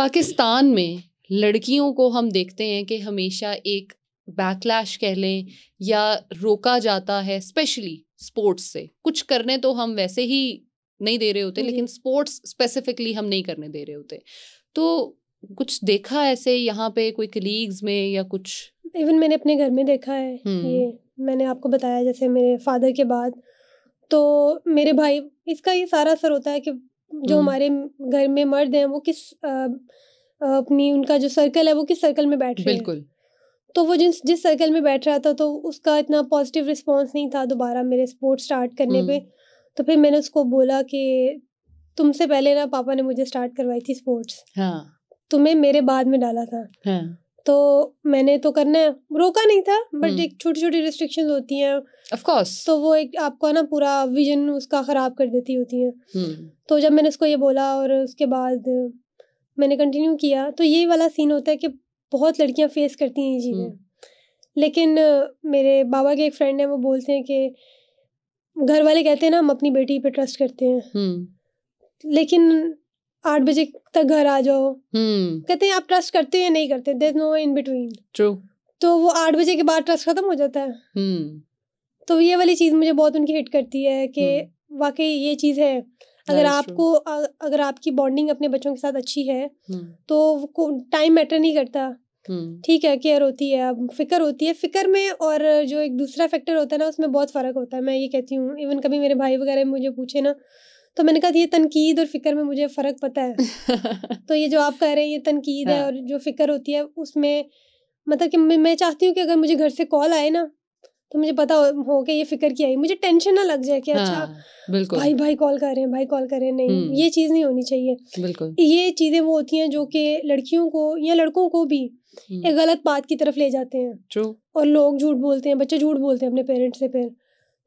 पाकिस्तान में लड़कियों को हम देखते हैं कि हमेशा एक बैकलैश कह लें या रोका जाता है, स्पेशली स्पोर्ट्स से। कुछ करने तो हम वैसे ही नहीं दे रहे होते, लेकिन स्पोर्ट्स स्पेसिफिकली हम नहीं करने दे रहे होते। तो कुछ देखा ऐसे यहाँ पे कोई कलीग्स में या कुछ? इवन मैंने अपने घर में देखा है ये। मैंने आपको बताया जैसे मेरे फादर के बाद तो मेरे भाई, इसका ये सारा असर होता है कि जो हमारे घर में मर्द हैं वो किस अपनी उनका जो सर्कल है वो किस सर्कल में बैठ रहे हैं। बिल्कुल। तो वो जिस सर्कल में बैठ रहा था तो उसका इतना पॉजिटिव रिस्पॉन्स नहीं था दोबारा मेरे स्पोर्ट्स स्टार्ट करने पे। तो फिर मैंने उसको बोला कि तुमसे पहले ना पापा ने मुझे स्टार्ट करवाई थी स्पोर्ट्स, तुम्हें मेरे बाद में डाला था। तो मैंने तो करना है, रोका नहीं था, बट एक छोटी छोटी रिस्ट्रिक्शंस होती हैं ऑफ कोर्स, तो वो एक आपका ना पूरा विजन उसका खराब कर देती होती है। तो जब मैंने उसको ये बोला और उसके बाद मैंने कंटिन्यू किया, तो ये वाला सीन होता है कि बहुत लड़कियां फेस करती हैं ये चीज़ें। लेकिन मेरे बाबा के एक फ्रेंड है, वो बोलते हैं कि घर वाले कहते हैं ना हम अपनी बेटी पे ट्रस्ट करते हैं, लेकिन 8 बजे तक घर आ जाओ, कहते हैं आप ट्रस्ट करते हैं या नहीं करते, there is no in between. True. तो वो 8 बजे के बाद ट्रस्ट खत्म हो जाता है। तो ये वाली चीज़ मुझे बहुत उनकी हिट करती है कि वाकई ये चीज़ है। अगर आपकी बॉन्डिंग अपने बच्चों के साथ अच्छी है तो टाइम मैटर नहीं करता। ठीक है, केयर होती है, अब फिक्र होती है, फिक्र में और जो एक दूसरा फैक्टर होता है ना उसमें बहुत फ़र्क होता है। मैं ये कहती हूँ, इवन कभी मेरे भाई वगैरह मुझे पूछे ना तो मैंने कहा ये तनकीद और फिक्र में मुझे फ़र्क पता है। तो ये जो आप कह रहे हैं ये तनकीद है, और जो फिक्र होती है उसमें मतलब कि मैं चाहती हूँ कि अगर मुझे घर से कॉल आए ना तो मुझे पता हो कि ये फिक्र की आई, मुझे टेंशन ना लग जाए कि अच्छा बिल्कुल भाई कॉल कर रहे हैं, भाई कॉल कर रहे हैं। नहीं, ये चीज़ नहीं होनी चाहिए। बिल्कुल। ये चीज़ें वो होती हैं जो कि लड़कियों को या लड़कों को भी एक गलत बात की तरफ ले जाते हैं। ट्रू। और लोग झूठ बोलते हैं, बच्चे झूठ बोलते हैं अपने पेरेंट्स से। फिर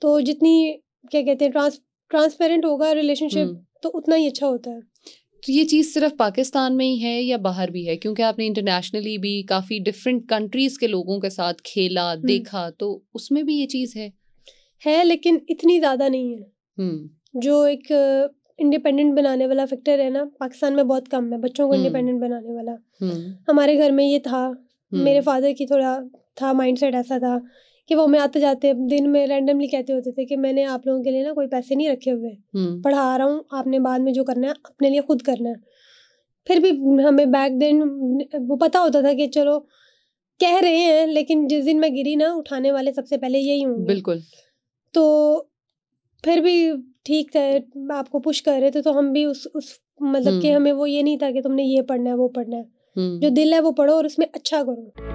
तो जितनी क्या कहते हैं ट्रांसपेरेंट होगा रिलेशनशिप तो उतना ही अच्छा होता है। तो ये चीज़ सिर्फ पाकिस्तान में ही है या बाहर भी है? क्योंकि आपने इंटरनेशनली भी काफ़ी डिफरेंट कंट्रीज़ के लोगों के साथ खेला, देखा, तो उसमें भी ये चीज़ है लेकिन इतनी ज़्यादा नहीं है। जो एक इंडिपेंडेंट बनाने वाला फैक्टर है ना, पाकिस्तान में बहुत कम है बच्चों को इंडिपेंडेंट बनाने वाला। हमारे घर में ये था, मेरे फादर की थोड़ा था माइंडसेट ऐसा था कि वो हमें आते जाते दिन में रैंडमली कहते होते थे कि मैंने आप लोगों के लिए ना कोई पैसे नहीं रखे हुए, पढ़ा रहा हूँ, आपने बाद में जो करना है अपने लिए खुद करना है। फिर भी हमें बैक देन वो पता होता था कि चलो कह रहे हैं, लेकिन जिस दिन मैं गिरी ना उठाने वाले सबसे पहले यही होंगे। बिल्कुल। तो फिर भी ठीक है, आपको पुश कर रहे थे तो हम भी उस मतलब कि हमें वो ये नहीं था कि तुमने ये पढ़ना है वो पढ़ना है, जो दिल है वो पढ़ो और उसमें अच्छा करो।